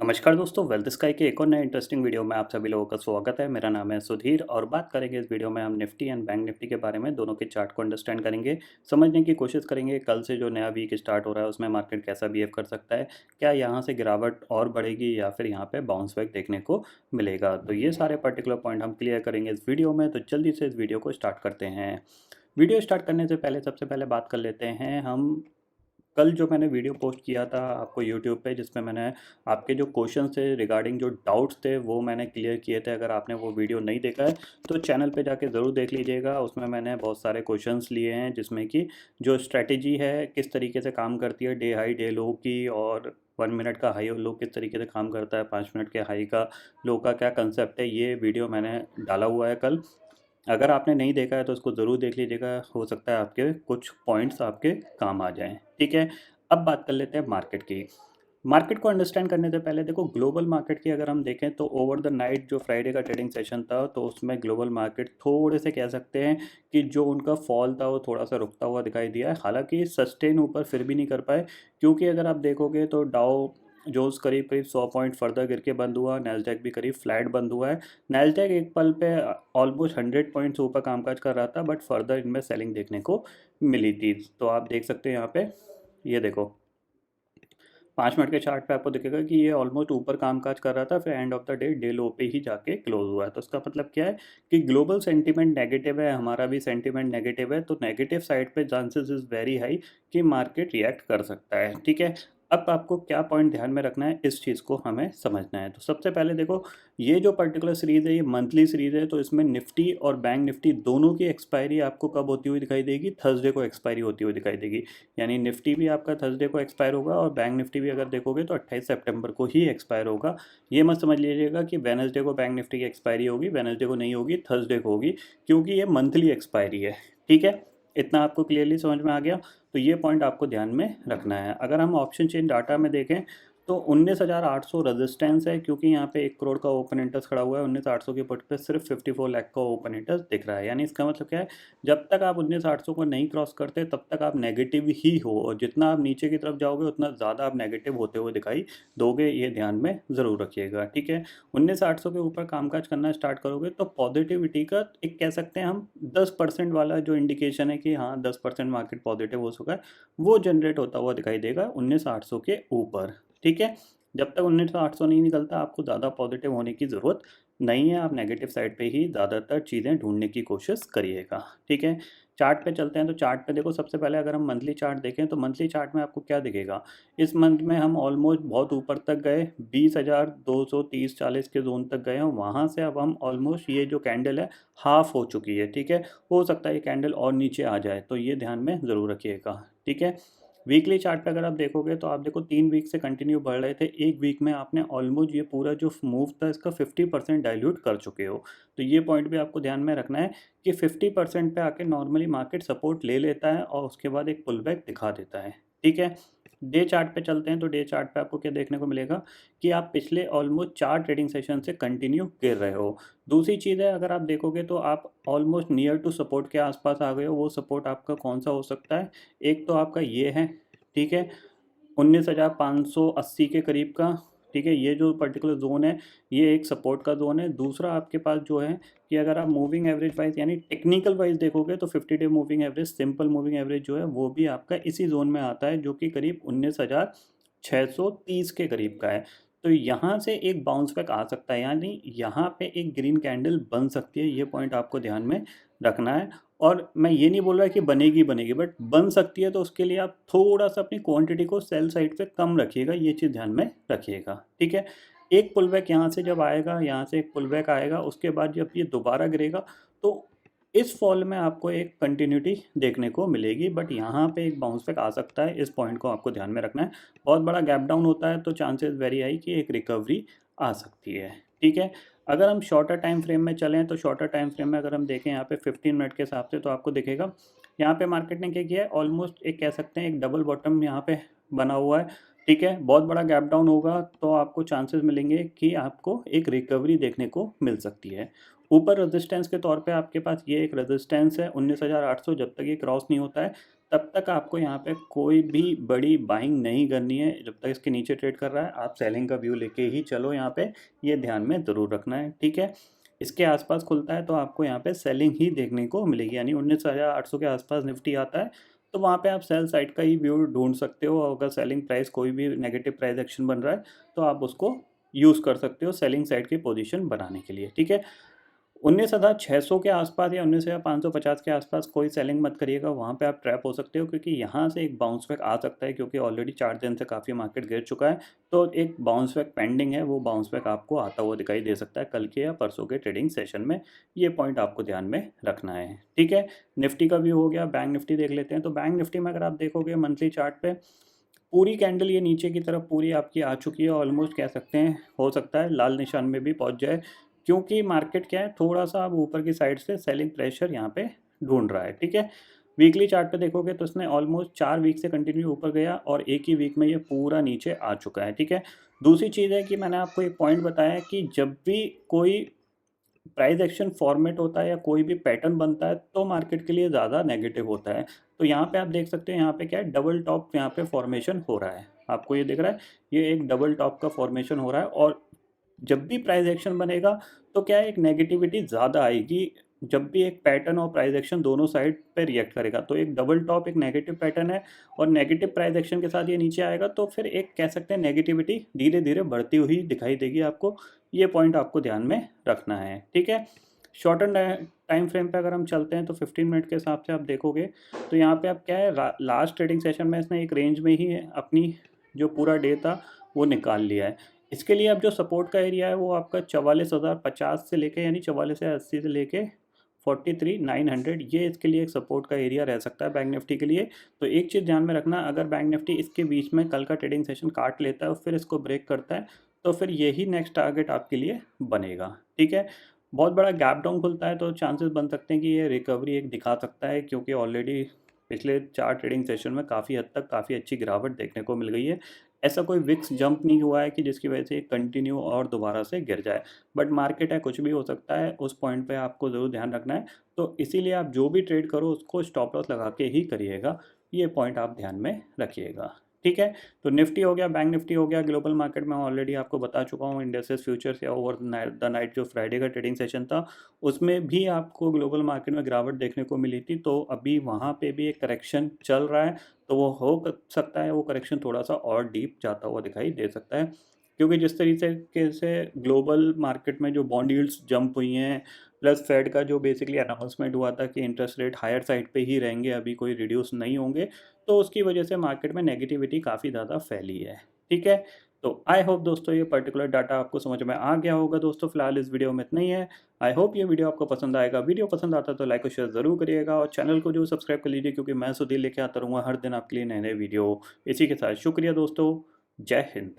नमस्कार दोस्तों, wealth sky के एक और नए इंटरेस्टिंग वीडियो में आप सभी लोगों का स्वागत है। मेरा नाम है सुधीर और बात करेंगे इस वीडियो में हम निफ्टी एंड बैंक निफ्टी के बारे में। दोनों के चार्ट को अंडरस्टैंड करेंगे, समझने की कोशिश करेंगे कल से जो नया वीक स्टार्ट हो रहा है उसमें मार्केट कैसा बिहेव कर सकता है, क्या यहाँ से गिरावट और बढ़ेगी या फिर यहाँ पे बाउंस बैक देखने को मिलेगा। तो ये सारे पर्टिकुलर पॉइंट हम क्लियर करेंगे इस वीडियो में। तो जल्दी से इस वीडियो को स्टार्ट करते हैं। वीडियो स्टार्ट करने से पहले सबसे पहले बात कर लेते हैं हम कल जो मैंने वीडियो पोस्ट किया था आपको यूट्यूब पे, जिसमें मैंने आपके जो क्वेश्चन थे रिगार्डिंग जो डाउट्स थे वो मैंने क्लियर किए थे। अगर आपने वो वीडियो नहीं देखा है तो चैनल पे जाके ज़रूर देख लीजिएगा। उसमें मैंने बहुत सारे क्वेश्चंस लिए हैं जिसमें कि जो स्ट्रेटेजी है किस तरीके से काम करती है, डे हाई डे लो की, और 1 मिनट का हाई और लो किस तरीके से काम करता है, 5 मिनट के हाई का लो का क्या कंसेप्ट है, ये वीडियो मैंने डाला हुआ है कल। अगर आपने नहीं देखा है तो इसको ज़रूर देख लीजिएगा, हो सकता है आपके कुछ पॉइंट्स आपके काम आ जाएं। ठीक है, अब बात कर लेते हैं मार्केट की। मार्केट को अंडरस्टैंड करने से पहले देखो, ग्लोबल मार्केट की अगर हम देखें तो ओवर द नाइट जो फ्राइडे का ट्रेडिंग सेशन था तो उसमें ग्लोबल मार्केट थोड़े से कह सकते हैं कि जो उनका फॉल था वो थोड़ा सा रुकता हुआ दिखाई दिया है। हालांकि सस्टेन ऊपर फिर भी नहीं कर पाए, क्योंकि अगर आप देखोगे तो डाउ जोन्स करीब करीब 100 पॉइंट फर्दर गिर के बंद हुआ, नैस्डैक भी करीब फ्लैट बंद हुआ है। नैस्डैक एक पल पे ऑलमोस्ट 100 पॉइंट्स ऊपर कामकाज कर रहा था, बट फर्दर इनमें सेलिंग देखने को मिली थी। तो आप देख सकते हैं यहाँ पे, ये देखो 5 मिनट के चार्ट पे आपको दिखेगा कि ये ऑलमोस्ट ऊपर कामकाज कर रहा था, फिर end of the day day लो पे ही जाके क्लोज हुआ है। तो इसका मतलब क्या है कि ग्लोबल सेंटीमेंट नेगेटिव है, हमारा भी सेंटीमेंट नेगेटिव है, तो नेगेटिव साइड पे चांसेस इज़ वेरी हाई कि मार्केट रिएक्ट कर सकता है। ठीक है, अब आपको क्या पॉइंट ध्यान में रखना है, इस चीज़ को हमें समझना है। तो सबसे पहले देखो, ये जो पर्टिकुलर सीरीज़ है ये मंथली सीरीज़ है, तो इसमें निफ्टी और बैंक निफ्टी दोनों की एक्सपायरी आपको कब होती हुई दिखाई देगी, थर्सडे को एक्सपायरी होती हुई दिखाई देगी। यानी निफ्टी भी आपका थर्सडे को एक्सपायर होगा और बैंक निफ्टी भी अगर देखोगे तो 28 सितंबर को ही एक्सपायर होगा। ये मत समझ लीजिएगा कि वेडनेसडे को बैंक निफ्टी की एक्सपायरी होगी, वेडनेसडे को नहीं होगी, थर्सडे को होगी, क्योंकि ये मंथली एक्सपायरी है। ठीक है, इतना आपको क्लियरली समझ में आ गया। तो ये पॉइंट आपको ध्यान में रखना है। अगर हम ऑप्शन चेन डाटा में देखें तो 19,800 रेजिस्टेंस है, क्योंकि यहाँ पे 1 करोड़ का ओपन इंटरेस्ट खड़ा हुआ है। 19,800 के पुट पे सिर्फ 54 लाख का ओपन इंटरेस्ट दिख रहा है। यानी इसका मतलब क्या है, जब तक आप 19,800 को नहीं क्रॉस करते तब तक आप नेगेटिव ही हो, और जितना आप नीचे की तरफ जाओगे उतना ज़्यादा आप नेगेटिव होते हुए दिखाई दोगे। ये ध्यान में ज़रूर रखिएगा। ठीक है, 19,800 के ऊपर कामकाज करना स्टार्ट करोगे तो पॉजिटिविटी का एक कह सकते हैं हम 10% वाला जो इंडिकेशन है कि हाँ 10% मार्केट पॉजिटिव हो चुका है, वो जनरेट होता हुआ दिखाई देगा 19,800 के ऊपर। ठीक है, जब तक 19,800 नहीं निकलता आपको ज़्यादा पॉजिटिव होने की ज़रूरत नहीं है, आप नेगेटिव साइड पे ही ज़्यादातर चीज़ें ढूंढने की कोशिश करिएगा। ठीक है, चार्ट पे चलते हैं। तो चार्ट पे देखो, सबसे पहले अगर हम मंथली चार्ट देखें तो मंथली चार्ट में आपको क्या दिखेगा, इस मंथ में हम ऑलमोस्ट बहुत ऊपर तक गए, 20,230-40 के जोन तक गए हैं। वहाँ से अब हम ऑलमोस्ट, ये जो कैंडल है हाफ हो चुकी है। ठीक है, हो सकता है ये कैंडल और नीचे आ जाए, तो ये ध्यान में ज़रूर रखिएगा। ठीक है, वीकली चार्ट पे अगर आप देखोगे तो आप देखो 3 वीक से कंटिन्यू बढ़ रहे थे, एक वीक में आपने ऑलमोस्ट ये पूरा जो मूव था इसका 50% डाइल्यूट कर चुके हो। तो ये पॉइंट भी आपको ध्यान में रखना है कि 50% पे आके नॉर्मली मार्केट सपोर्ट ले लेता है और उसके बाद एक पुल बैक दिखा देता है। ठीक है, डे चार्ट पे चलते हैं। तो डे चार्ट पे आपको क्या देखने को मिलेगा कि आप पिछले ऑलमोस्ट 4 ट्रेडिंग सेशन से कंटिन्यू गिर रहे हो। दूसरी चीज़ है, अगर आप देखोगे तो आप ऑलमोस्ट नियर टू सपोर्ट के आसपास आ गए हो। वो सपोर्ट आपका कौन सा हो सकता है, एक तो आपका ये है, ठीक है, 19,580 के करीब का। ठीक है, ये जो पर्टिकुलर जोन है ये एक सपोर्ट का जोन है। दूसरा आपके पास जो है कि अगर आप मूविंग एवरेज वाइज यानी टेक्निकल वाइज देखोगे तो 50 day moving average, simple moving average जो है वो भी आपका इसी जोन में आता है, जो कि करीब 19,630 के करीब का है। तो यहाँ से एक बाउंस बैक आ सकता है, यानी यहाँ पे एक ग्रीन कैंडल बन सकती है। ये पॉइंट आपको ध्यान में रखना है। और मैं ये नहीं बोल रहा कि बनेगी बनेगी, बट बन सकती है। तो उसके लिए आप थोड़ा सा अपनी क्वांटिटी को सेल साइड पे कम रखिएगा, ये चीज़ ध्यान में रखिएगा। ठीक है, एक पुल बैक यहाँ से जब आएगा, यहाँ से एक पुल बैक आएगा, उसके बाद जब ये दोबारा गिरेगा तो इस फॉल में आपको एक कंटिन्यूटी देखने को मिलेगी, बट यहाँ पे एक बाउंस बैक आ सकता है। इस पॉइंट को आपको ध्यान में रखना है। बहुत बड़ा गैप डाउन होता है तो चांसेस वेरी हाई कि एक रिकवरी आ सकती है। ठीक है, अगर हम शॉर्टर टाइम फ्रेम में चलें तो शॉर्टर टाइम फ्रेम में अगर हम देखें यहाँ पे 15 मिनट के हिसाब से, तो आपको दिखेगा यहाँ पे मार्केट ने क्या किया है, ऑलमोस्ट एक कह सकते हैं एक डबल बॉटम यहाँ पे बना हुआ है। ठीक है, बहुत बड़ा गैप डाउन होगा तो आपको चांसेस मिलेंगे कि आपको एक रिकवरी देखने को मिल सकती है। ऊपर रेजिस्टेंस के तौर पे आपके पास ये एक रेजिस्टेंस है 19,800, जब तक ये क्रॉस नहीं होता है तब तक आपको यहाँ पे कोई भी बड़ी बाइंग नहीं करनी है। जब तक इसके नीचे ट्रेड कर रहा है आप सेलिंग का व्यू लेके ही चलो, यहाँ पे ये ध्यान में ज़रूर रखना है, ठीक है। इसके आसपास खुलता है तो आपको यहाँ पे सेलिंग ही देखने को मिलेगी, यानी 19,800 के आसपास निफ्टी आता है तो वहाँ पे आप सेल साइड का ही व्यू ढूंढ सकते हो। अगर सेलिंग प्राइस कोई भी नेगेटिव प्राइस एक्शन बन रहा है तो आप उसको यूज़ कर सकते हो सेलिंग साइड की पोजीशन बनाने के लिए, ठीक है। 19,600 के आसपास या 19,550 के आसपास कोई सेलिंग मत करिएगा, वहाँ पे आप ट्रैप हो सकते हो, क्योंकि यहाँ से एक बाउंस बैक आ सकता है, क्योंकि ऑलरेडी 4 दिन से काफ़ी मार्केट गिर चुका है। तो एक बाउंस बैक पेंडिंग है, वो बाउंस बैक आपको आता हुआ दिखाई दे सकता है कल के या परसों के ट्रेडिंग सेशन में। ये पॉइंट आपको ध्यान में रखना है, ठीक है। निफ्टी का व्यू हो गया, बैंक निफ्टी देख लेते हैं। तो बैंक निफ्टी में अगर आप देखोगे मंथली चार्ट पे पूरी कैंडल ये नीचे की तरफ पूरी आपकी आ चुकी है, ऑलमोस्ट कह सकते हैं हो सकता है लाल निशान में भी पहुंच जाए, क्योंकि मार्केट क्या है थोड़ा सा अब ऊपर की साइड से सेलिंग प्रेशर यहाँ पे ढूंढ रहा है, ठीक है। वीकली चार्ट पे देखोगे तो इसने ऑलमोस्ट 4 वीक से कंटिन्यू ऊपर गया और एक ही वीक में ये पूरा नीचे आ चुका है, ठीक है। दूसरी चीज़ है कि मैंने आपको एक पॉइंट बताया कि जब भी कोई प्राइस एक्शन फॉर्मेट होता है या कोई भी पैटर्न बनता है तो मार्केट के लिए ज़्यादा नेगेटिव होता है। तो यहाँ पे आप देख सकते हैं, यहाँ पे क्या है डबल टॉप यहाँ पे फॉर्मेशन हो रहा है, आपको ये दिख रहा है, ये एक डबल टॉप का फॉर्मेशन हो रहा है। और जब भी प्राइस एक्शन बनेगा तो क्या है एक नेगेटिविटी ज़्यादा आएगी, जब भी एक पैटर्न और प्राइस एक्शन दोनों साइड पे रिएक्ट करेगा। तो एक डबल टॉप एक नेगेटिव पैटर्न है और नेगेटिव प्राइस एक्शन के साथ ये नीचे आएगा तो फिर एक कह सकते हैं नेगेटिविटी धीरे धीरे बढ़ती हुई दिखाई देगी आपको। ये पॉइंट आपको ध्यान में रखना है, ठीक है। शॉर्टन टाइम फ्रेम पे अगर हम चलते हैं तो 15 मिनट के हिसाब से आप देखोगे तो यहाँ पे आप क्या है लास्ट ट्रेडिंग सेशन में इसने एक रेंज में ही अपनी जो पूरा डे था वो निकाल लिया है। इसके लिए अब जो सपोर्ट का एरिया है वो आपका 44,050 से लेके यानी 44,080 से लेके 43,900, ये इसके लिए एक सपोर्ट का एरिया रह सकता है बैंक निफ्टी के लिए। तो एक चीज़ ध्यान में रखना, अगर बैंक निफ्टी इसके बीच में कल का ट्रेडिंग सेशन काट लेता है और फिर इसको ब्रेक करता है तो फिर यही नेक्स्ट टारगेट आपके लिए बनेगा, ठीक है। बहुत बड़ा गैप डाउन खुलता है तो चांसेस बन सकते हैं कि ये रिकवरी एक दिखा सकता है, क्योंकि ऑलरेडी पिछले 4 ट्रेडिंग सेशन में काफ़ी हद तक काफ़ी अच्छी गिरावट देखने को मिल गई है। ऐसा कोई विक्स जंप नहीं हुआ है कि जिसकी वजह से कंटिन्यू और दोबारा से गिर जाए, बट मार्केट है कुछ भी हो सकता है, उस पॉइंट पे आपको ज़रूर ध्यान रखना है। तो इसीलिए आप जो भी ट्रेड करो उसको स्टॉप लॉस लगा के ही करिएगा, ये पॉइंट आप ध्यान में रखिएगा, ठीक है। तो निफ्टी हो गया, बैंक निफ्टी हो गया। ग्लोबल मार्केट में ऑलरेडी आपको बता चुका हूँ, इंडेक्सेस फ्यूचर्स या ओवर द नाइट जो फ्राइडे का ट्रेडिंग सेशन था उसमें भी आपको ग्लोबल मार्केट में गिरावट देखने को मिली थी। तो अभी वहाँ पे भी एक करेक्शन चल रहा है, तो वो हो सकता है वो करेक्शन थोड़ा सा और डीप जाता हुआ दिखाई दे सकता है, क्योंकि जिस तरीके से ग्लोबल मार्केट में जो बॉन्ड यील्ड्स जंप हुई हैं, प्लस फेड का जो बेसिकली अनाउंसमेंट हुआ था कि इंटरेस्ट रेट हायर साइड पे ही रहेंगे, अभी कोई रिड्यूस नहीं होंगे, तो उसकी वजह से मार्केट में नेगेटिविटी काफ़ी ज़्यादा फैली है, ठीक है। तो आई होप दोस्तों ये पर्टिकुलर डाटा आपको समझ में आ गया होगा। दोस्तों फिलहाल इस वीडियो में इतना ही है। आई होप ये वीडियो आपको पसंद आएगा। वीडियो पसंद आता तो लाइक और शेयर ज़रूर करिएगा और चैनल को जो सब्सक्राइब कर लीजिए, क्योंकि मैं सुधीर लेके आता रहूँगा हर दिन आपके लिए नए नए वीडियो। इसी के साथ शुक्रिया दोस्तों, जय हिंद।